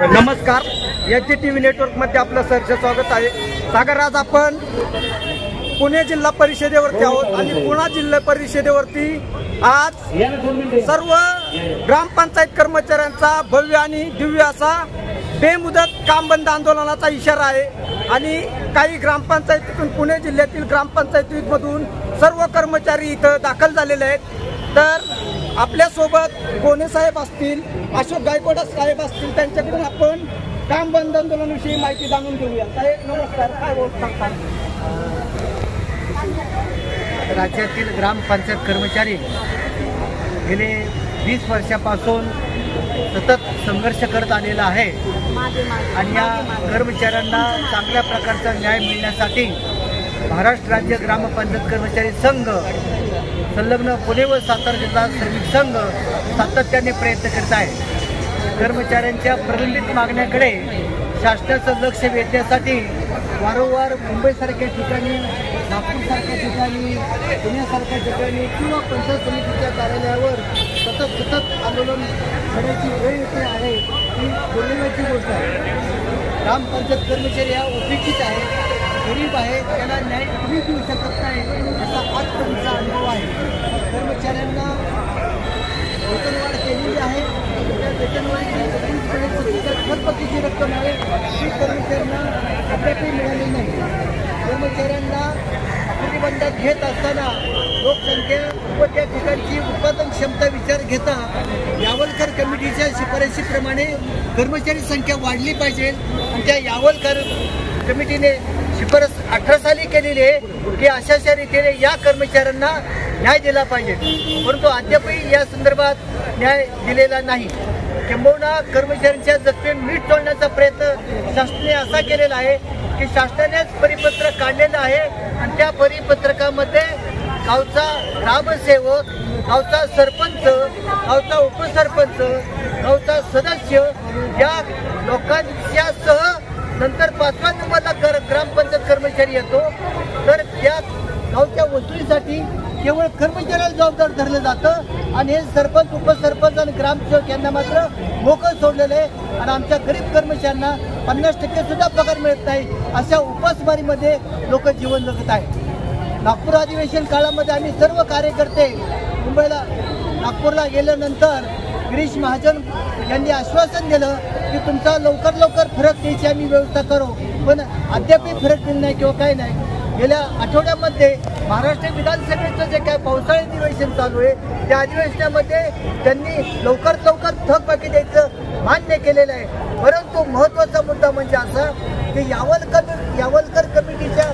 नमस्कार, HGTV नेटवर्कमध्ये आपलं सहर्ष स्वागत आहे। सागर, आज आपण पुणे जिल्हा परिषदेवरती आहोत आणि पुणे जिल्हा परिषदेवरती आज सर्व ग्रामपंचायत कर्मचाऱ्यांचा भव्य आणि दिव्य असा बेमुदत काम बंद आंदोलनाचा इशारा आहे आणि काही ग्रामपंचायतीतून पुणे जिल्ह्यातील ग्रामपंचायतीमधून सर्व कर्मचारी इथं दाखल झालेले आहेत। तर आपल्या सोबत कोणे साहेब असतील, अशोक गायकवाड साहेब असतील, त्यांच्याकडून आपण काम बंद आंदोलनाविषयी माहिती जाणून घेऊया। साहेब नमस्कार, काय बोलता? राज्यातील ग्रामपंचायत कर्मचारी गेले 20 वर्षापासून सतत संघर्ष करत आलेला आहे आणि या कर्मचाऱ्यांना चांगल्या प्रकारचा न्याय मिळण्यासाठी महाराष्ट्र राज्य ग्रामपंचायत कर्मचारी संघ, संलग्न पुणे व सातारा जिल्हा श्रमिक संघ सातत्याने प्रयत्न करत आहे। कर्मचाऱ्यांच्या प्रलंबित मागण्याकडे शासनाचं लक्ष वेधण्यासाठी वारंवार मुंबईसारख्या ठिकाणी, नागपूरसारख्या ठिकाणी, पुण्यासारख्या ठिकाणी किंवा पंचायत समितीच्या कार्यालयावर सतत आंदोलन करण्याची वेळ येते आहे, ही दुर्दैवाची गोष्ट आहे। ग्रामपंचायत कर्मचारी हा उपेक्षित आहे, गरीब आहे, त्याला न्याय तुम्ही देऊ शकत नाही, असा आजपर्यंतचा अनुभव आहे। कर्मचाऱ्यांना वेतनवाढ केलेली आहे, त्या वेतनवाढीची थकबाकीची रक्कम आहे, ती कर्मचाऱ्यांना अद्यापही मिळाली नाही। कर्मचाऱ्यांना प्रतिबंधात घेत असताना लोकसंख्या व त्या ठिकाणची उत्पादन क्षमता विचार घेता यावलकर कमिटीच्या शिफारशीप्रमाणे कर्मचारी संख्या वाढली पाहिजे आणि त्या यावलकर कमिटीने शिफारस 18 साली केलेली आहे की अशा रीतीने या कर्मचाऱ्यांना न्याय दिला पाहिजे, परंतु अद्यापही या संदर्भात न्याय दिलेला नाही। किंबहुना कर्मचाऱ्यांच्या जखमी मीठ तोडण्याचा प्रयत्न शासनाने असा केलेला आहे की शासनानेच परिपत्रक काढलेलं आहे आणि त्या परिपत्रकामध्ये गावचा ग्रामसेवक, गावचा सरपंच, गावचा उपसरपंच, गावचा सदस्य या लोकांच्या सह नंतर 5व्या नंबरला ग्रामपंचायत कर्मचारी येतो। तर त्या गावच्या वसुलीसाठी केवळ कर्मचाऱ्याला जबाबदार धरलं जातं आणि हे सरपंच, उपसरपंच आणि ग्रामसेवक यांना मात्र मोकळं सोडलेलं आहे आणि आमच्या गरीब कर्मचाऱ्यांना 50% सुद्धा पगार मिळत नाही, अशा उपासमारीमध्ये लोक जीवन जगत आहेत। नागपूर अधिवेशन काळामध्ये आम्ही सर्व कार्यकर्ते नागपूरला गेल्यानंतर गिरीश महाजन यांनी आश्वासन दिलं की तुमचा लवकर फरक द्यायची आम्ही व्यवस्था करू, पण अद्यापही फरक दिला नाही किंवा काही नाही। गेल्या आठवड्यामध्ये महाराष्ट्र विधानसभेचं जे काय पावसाळी अधिवेशन चालू आहे त्या अधिवेशनामध्ये त्यांनी लवकर थकबाकी द्यायचं मान्य केलेलं आहे, परंतु महत्त्वाचा मुद्दा म्हणजे असा की यावलकर कमिटीच्या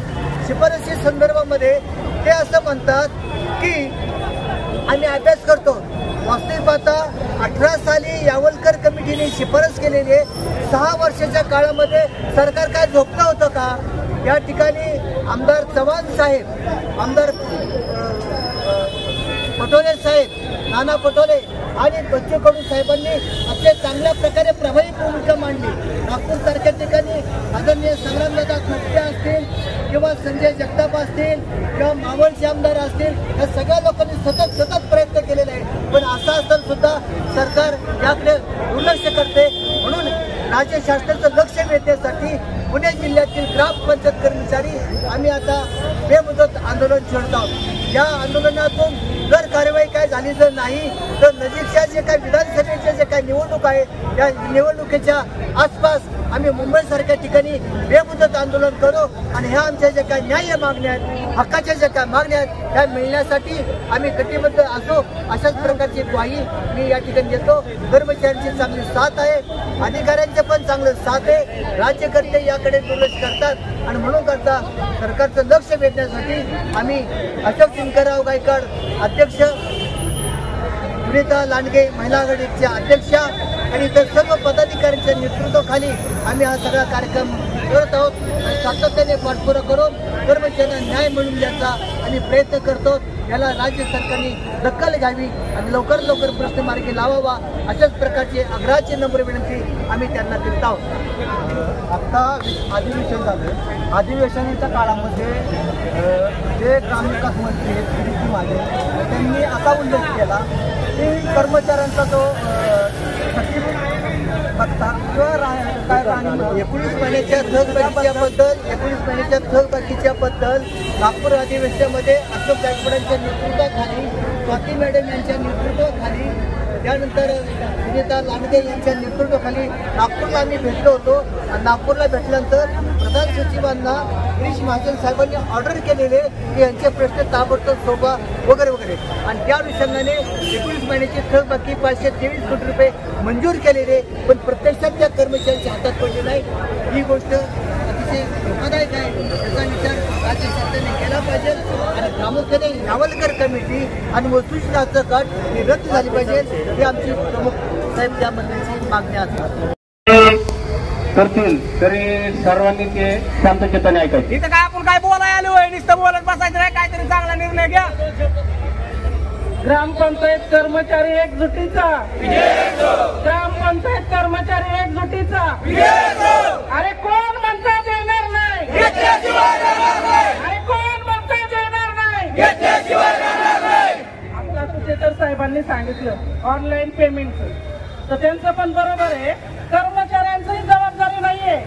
शिफारशी संदर्भामध्ये ते असं म्हणतात की आम्ही अभ्यास करतो। वास्तविक पाहता 18 साली यावलकर कमिटीने शिफारस केलेली आहे। 6 वर्षाच्या काळामध्ये सरकार काय झोपलं होतं का? या ठिकाणी आमदार चव्हाण साहेब, आमदार पटोले साहेब, नाना पटोले आणि बच्चू कडू साहेबांनी आपल्या चांगल्या प्रकारे प्रभावी भूमिका मांडली। नागपूरसारख्या ठिकाणी आदरणीय संग्रामदादा खोपटे असतील किंवा संजय जगताप असतील किंवा मावळचे आमदार असतील, या सगळ्या लोकांनी सतत प्रयत्न केलेला आहे, पण असं असून सुद्धा सरकार याकडे दुर्लक्ष करते। म्हणून राज्य शासनाचं लक्ष वेधण्यासाठी पुणे जिल्ह्यातील ग्रामपंचायत कर्मचारी आम्ही आता बेमुदत आंदोलन छेडत आहोत। या आंदोलनातून जर कारवाई काय झाली जर नाही तर नजीकच्या जे काही विधानसभेचे जे काही निवडणूक आहे त्या निवडणुकीच्या आसपास आम्ही मुंबईसारख्या ठिकाणी बेमुदत आंदोलन करू आणि ह्या आमच्या ज्या काही न्याय मागण्या आहेत, हक्काच्या ज्या काही मागण्या आहेत त्या मिळण्यासाठी आम्ही कटिबद्ध असो, अशाच प्रकारची ग्वाही मी या ठिकाणी देतो। कर्मचाऱ्यांची चांगली साथ आहे, अधिकाऱ्यांचे पण चांगलं साथ आहे, राज्यकर्ते याकडे दुर्लक्ष करतात आणि म्हणून करता सरकारचं लक्ष वेधण्यासाठी आम्ही अशोक शंकरराव गायकवाड अध्यक्ष, सुनीता लांडगे महिला आघाडीच्या अध्यक्षा आणि इतर सर्व पदाधिकाऱ्यांच्या नेतृत्वाखाली आम्ही हा सगळा कार्यक्रम करत आहोत आणि सातत्याने पाठपुरावा करून कर्मचाऱ्यांना न्याय मिळवून द्यायचा आणि प्रयत्न करतो। याला राज्य सरकारने दखल घ्यावी आणि लवकर प्रश्न मार्गी लावावा, अशाच प्रकारची आग्रहाची नम्र विनंती आम्ही त्यांना करीत आहोत। आता अधिवेशन झालं, अधिवेशनाच्या काळामध्ये जे ग्रामविकास मंत्री गिरीश महाजन त्यांनी असा उल्लेख केला की कर्मचाऱ्यांचा जो भत्ता किंवा काय राहणी 19 महिन्याच्या थकबाकीच्या बद्दल नागपूर अधिवेशनामध्ये अशोक गायकवाडांच्या नेतृत्वाखाली, स्वाती मॅडम यांच्या नेतृत्वाखाली, त्यानंतर सुनीता लांडगे यांच्या नेतृत्वाखाली नागपूरला आम्ही भेटलो होतो. आणि नागपूरला भेटल्यानंतर प्रधान सचिवांना गिरीश महाजन साहेबांनी ऑर्डर केलेले की यांचे प्रश्न ताबडतोब सोडवा वगैरे वगैरे. आणि त्या अनुषंगाने 19 महिन्याची थकबाकी 523 कोटी रुपये मंजूर केलेले, पण प्रत्यक्षात त्या कर्मचाऱ्यांच्या हातात पडले नाही. ही गोष्ट अतिशय धोकादायक आहे. याचा विचार राज्य सरकारने केला पाहिजे आणि प्रामुख्याने यावलकर कमिटी आणि वस्तुनिष्ठ गट ही रद्द झाली पाहिजे. ही आमची प्रमुख साहेब त्याबद्दलची मागणी आहे. करतील तरी सर्वांनी ते शांतचित्ताने ऐकायचे. इथं काय आपण काय बोलायला आलोय, नुसतं बोलत बसायचं नाही, काहीतरी चांगला निर्णय घ्या. ग्रामपंचायत कर्मचारी एकजुटीचा, ग्रामपंचायत कर्मचारी एकजुटीचा. अरे कोण म्हणतात येणार नाही, अरे कोण म्हणतात येणार नाही. आपला सुचेतर साहेबांनी सांगितलं ऑनलाईन पेमेंटचं, तर त्यांचं पण बरोबर आहे. कर्मचाऱ्यांचीही जबाबदारी नाहीये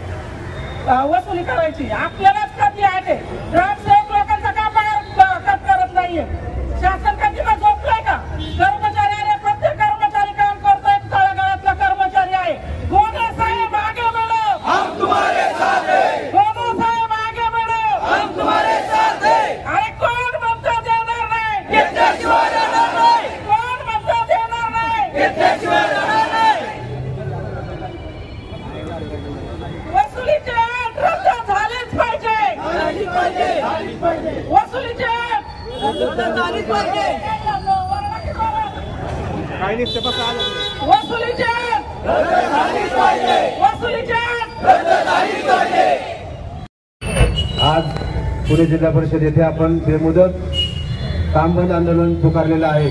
वसुली करायची, आपल्यालाच कधी आहे. ग्रामसेवक लोकांचा का पगार कट करत नाहीये, शासन कधी झोपलाय का. कर्मचारी आहे, प्रत्येक कर्मचारी काम करतोय, तळागाळातला कर्मचारी आहे. गोदे साहेब आगे बढ़ो, हम तुम्हारे साथ हैं. गोदे साहेब आगे बढ़ो, हम तुम्हारे साथ हैं. अरे कोण म्हणतात येणार नाही, घेतल्याशिवाय राहणार नाही. कोण म्हणतात येणार नाही, घेतल्याशिवाय राहणार नाही. वसुलीचे अट रद्द झालेच पाहिजे, वसुलीचे अट रद्द झालीच पाहिजे. काही नाही बसा आलं. वसुलीचे अट रद्द झालीच पाहिजे, वसुलीचे अट रद्द झालीच पाहिजे. आज पुणे जिल्हा परिषद येथे आपण बेमुदत काम बंद आंदोलन पुकारलेलं आहे.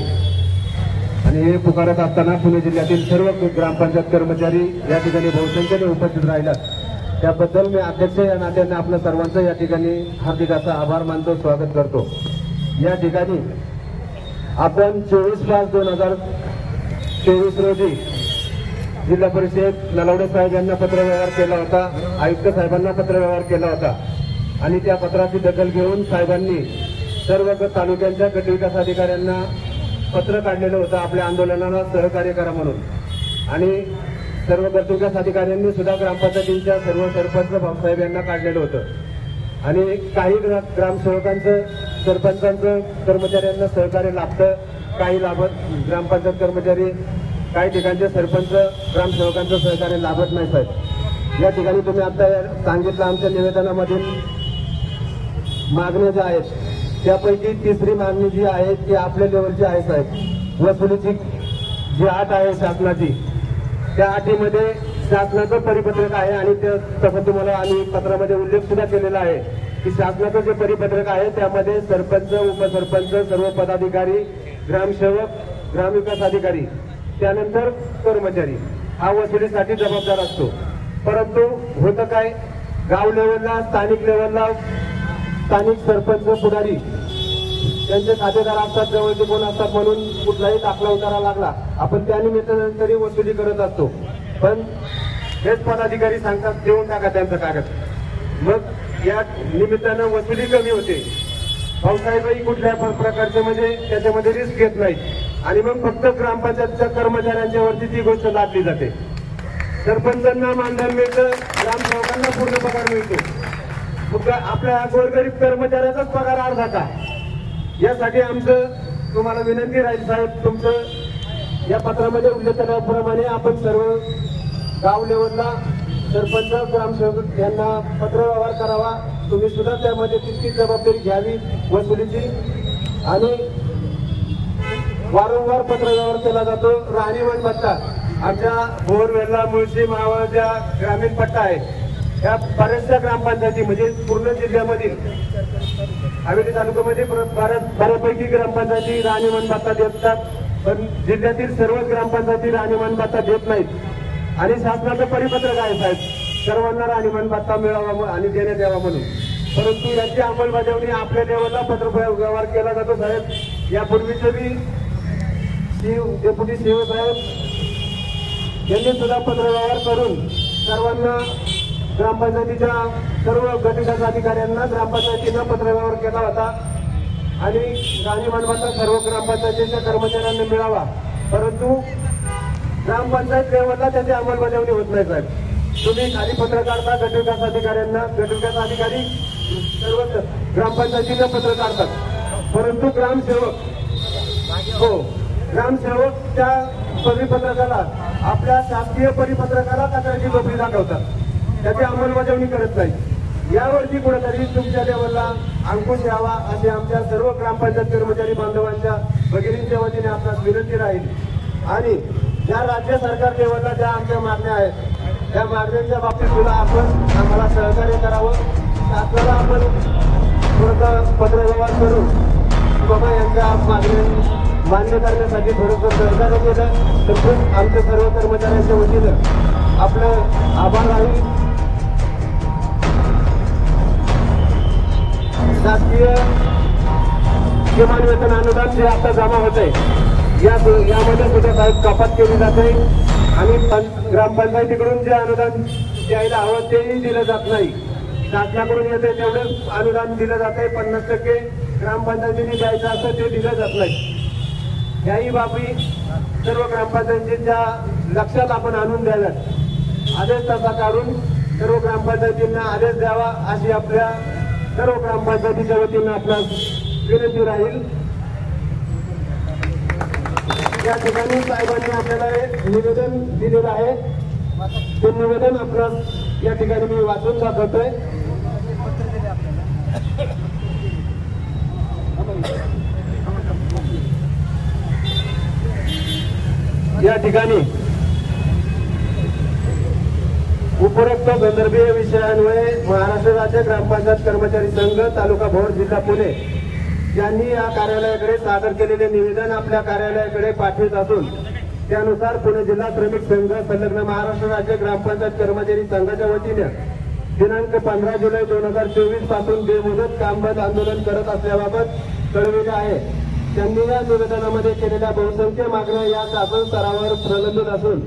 आणि हे पुकारत असताना पुणे जिल्ह्यातील सर्व ग्रामपंचायत कर्मचारी या ठिकाणी बहुसंख्येने उपस्थित राहिल्यात. त्याबद्दल मी अध्यक्ष या नात्याने आपल्या सर्वांचं या ठिकाणी हार्दिक असा आभार मानतो, स्वागत करतो. या ठिकाणी आपण 24/5/2023 रोजी जिल्हा परिषद नलावडे साहेब यांना पत्रव्यवहार केला होता, आयुक्त साहेबांना पत्रव्यवहार केला होता. आणि त्या पत्राची दखल घेऊन साहेबांनी सर्व तालुक्यांच्या गटविकास अधिकाऱ्यांना पत्र काढलेलं होतं आपल्या आंदोलनाला सहकार्य करा म्हणून. आणि सर्व गटविकास अधिकाऱ्यांनी सुद्धा ग्रामपंचायतींच्या सर्व सरपंच भाऊसाहेब यांना काढलेलं होतं. आणि काही ग्रामसेवकांचं, सरपंचांचं, कर्मचाऱ्यांना सहकार्य लाभतं, काही लाभत ग्रामपंचायत कर्मचारी, काही ठिकाणचे सरपंच ग्रामसेवकांचं सहकार्य लाभत नाही साहेब. या ठिकाणी तुम्ही आता सांगितलं आमच्या निवेदनामधील मागण्या ज्या आहेत त्यापैकी तिसरी मागणी जी आहे ती आपल्या लेवलची आहे साहेब. वसुलीची जी अट आहे शासनाची, त्या अटीमध्ये शासनाचं परिपत्रक आहे. आणि तसं तुम्हाला आम्ही पत्रामध्ये उल्लेख सुद्धा केलेला आहे की शासनाचं जे परिपत्रक आहे त्यामध्ये सरपंच, उपसरपंच, सर्व पदाधिकारी, ग्रामसेवक, ग्रामविकास अधिकारी, त्यानंतर कर्मचारी हा वसुलीसाठी जबाबदार असतो. परंतु होतं काय, गाव लेवलला, स्थानिक लेवलला स्थानिक सरपंच, पुढारी त्यांचे खातेदार असतात, जवळचे कोण असतात, म्हणून कुठलाही दाखला उतारा लागला आपण त्यानिमित्ताने तरी वसुली करत असतो. पण हेच पदाधिकारी सांगतात देऊन टाका त्यांचं कागद, मग या निमित्तानं वसुली कमी होते. भाऊसाहेबही कुठल्या प्रकारचे म्हणजे त्याच्यामध्ये रिस्क घेत नाही. आणि मग फक्त ग्रामपंचायतच्या कर्मचाऱ्यांच्या वरती ती गोष्ट लादली जाते. सरपंचांना मानधन मिळतं, ग्रामसेवकांना पूर्ण पगार मिळतो, मग आपल्या गोरगरीब कर्मचाऱ्याचाच पगार अर्धा का. यासाठी आमचं तुम्हाला विनंती राहील साहेब, तुमचं या पत्रामध्ये उल्लेख केल्याप्रमाणे आपण सर्व गाव लेवलला सरपंच, ग्रामसेवक यांना पत्रव्यवहार करावा. तुम्ही सुद्धा त्यामध्ये तितकीच जबाबदारी घ्यावी वसुलीची. आणि वारंवार पत्रव्यवहार केला जातो. राहणीमान भत्ता आमच्या बोरवेल्ला, मुळशी, मावळ ज्या ग्रामीण पट्टा आहे या बऱ्याचशा ग्रामपंचायती म्हणजे पूर्ण जिल्ह्यामधील हवेली तालुक्यामध्ये बऱ्यापैकी ग्रामपंचायती राहणीमान भत्ता देतात, पण जिल्ह्यातील सर्वच ग्रामपंचायती राहणीमान भत्ता देत नाहीत. आणि शासनाचं परिपत्रक आहे साहेब सर्वांना राहणीमान भत्ता मिळावा आणि देण्यात यावा म्हणून, परंतु याची अंमलबजावणी आपल्या लेवलला पत्रव्यवहार केला जातो साहेब. यापूर्वीचे बी डेप्युटी सीओ साहेब यांनी सुद्धा पत्रव्यवहार करून सर्वांना ग्रामपंचायतीच्या सर्व गटविकास अधिकाऱ्यांना ग्रामपंचायतीनं पत्रव्यवहार केला होता आणि राहणीमानवाचा सर्व ग्रामपंचायतीच्या कर्मचाऱ्यांना मिळावा, परंतु ग्रामपंचायत लेवलला त्याची अंमलबजावणी होत नाही साहेब. तुम्ही खाली पत्र काढता गटविकास अधिकाऱ्यांना, गटविकास अधिकारी सर्व ग्रामपंचायतीनं पत्र काढतात, परंतु ग्रामसेवकच्या परिपत्रकाला आपल्या शासकीय परिपत्रकाला कचऱ्याची टोपली दाखवतात, त्याची अंमलबजावणी करत नाही. यावरती कुठेतरी तुमच्या लेवलला अंकुश यावा अशी आमच्या सर्व ग्रामपंचायत कर्मचारी बांधवांच्या भगिनींच्या वतीने आपणास विनंती राहील. आणि ज्या राज्य सरकार लेवलला ज्या आमच्या मागण्या आहेत त्या मागण्यांच्या बाबतीत सुद्धा आपण आम्हाला सहकार्य करावं. शासनाला आपण थोडंसं पत्रव्यवहार करून बाबा यांच्या मागण्या मान्य करण्यासाठी थोडंसं सहकार्य केलं तर खूप आमच्या सर्व कर्मचाऱ्यांच्या वतीनं आपलं आभार राहील. शासकीय किमान वेतन अनुदान जे आता जमा होत आहे यामध्ये सुद्धा साहेब कपात केली जाते आणि ग्रामपंचायतीकडून जे अनुदान द्यायला हवं तेही दिलं जात नाही. शासनाकडून येते तेवढेच अनुदान दिलं जाते, 50% ग्रामपंचायतीने द्यायचं असं ते दिलं जात नाही. याही बाबी सर्व ग्रामपंचायतीच्या लक्षात आपण आणून द्याव्यात. आदेश तसा काढून सर्व ग्रामपंचायतींना आदेश द्यावा अशी आपल्या सर्व ग्रामपंचायतीच्या वतीनं आपल्यास विनंती राहील. या ठिकाणी साहेबांनी आपल्याला निवेदन दिलेलं आहे, ते निवेदन आपल्यास या ठिकाणी मी वाचून दाखवतोय. या ठिकाणी उपरोक्त संदर्भीय विषयान्वये महाराष्ट्र राज्य ग्रामपंचायत कर्मचारी संघ तालुका भोर जिल्हा पुणे यांनी या कार्यालयाकडे सादर केलेले निवेदन आपल्या कार्यालयाकडे पाठवित असून त्यानुसार पुणे जिल्हा श्रमिक संघ संलग्न महाराष्ट्र राज्य ग्रामपंचायत कर्मचारी संघाच्या वतीने दिनांक 15 जुलै 2024 पासून बेमुदत कामबंद आंदोलन करत असल्याबाबत कळविले आहे. त्यांनी या निवेदनामध्ये केलेल्या बहुसंख्य मागण्या या शासन स्तरावर प्रलंबित असून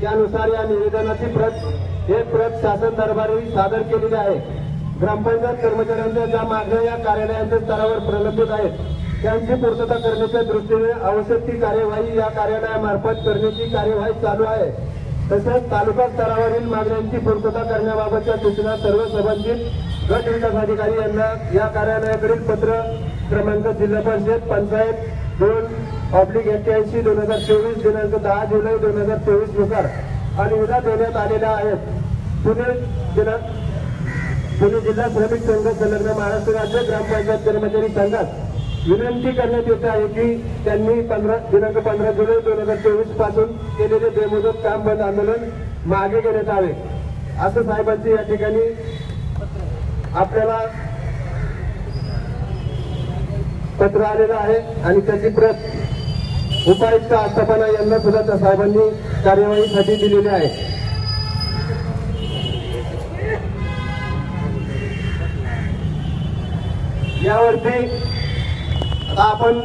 त्यानुसार या निवेदनाची प्रत शासन दरबारी सादर केलेली आहे. ग्रामपंचायत कर्मचाऱ्यांच्या ज्या मागण्या या कार्यालयांच्या स्तरावर प्रलंबित आहेत त्यांची पूर्तता करण्याच्या दृष्टीने आवश्यक ती कार्यवाही या कार्यालयामार्फत करण्याची कार्यवाही चालू आहे. तसेच तालुका स्तरावरील मागण्यांची पूर्तता करण्याबाबतच्या सूचना सर्व संबंधित गट विकास अधिकारी यांना या कार्यालयाकडील पत्र क्रमांक जिल्हा परिषद पंचायत 2/81/2024 दिनांक 10 जुलै 2024 नुसार आणि उद्या देण्यात आलेल्या आहेत. पुणे जिल्हा श्रमिक संघ संलग्न महाराष्ट्र राज्य ग्रामपंचायत कर्मचारी संघात विनंती करण्यात येत आहे की त्यांनी दिनांक 15 जुलै 2024 पासून केलेले बेमुदत काम बंद आंदोलन मागे घेण्यात यावे असं साहेबांची या ठिकाणी आपल्याला पत्र आलेलं आहे आणि त्याची प्रत उपायुक्त आस्थापना यांना सुद्धा त्या साहेबांनी कार्यवाहीसाठी दिलेली आहे. यावरती आता आपण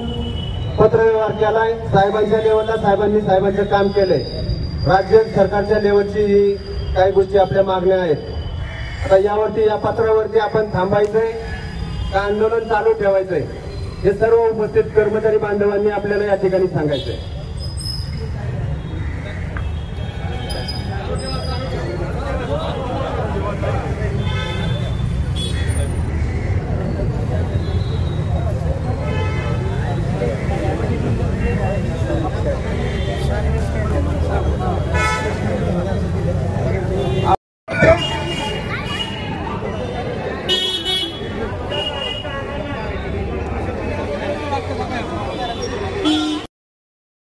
पत्रव्यवहार केलाय साहेबांच्या लेवलला, साहेबांचं काम केलंय. राज्य सरकारच्या लेवलची ही काही गोष्टी आपल्या मागण्या आहेत. आता यावरती या पत्रावरती आपण थांबायचंय का आंदोलन चालू ठेवायचंय हे सर्व उपस्थित कर्मचारी बांधवांनी आपल्याला या ठिकाणी सांगायचंय.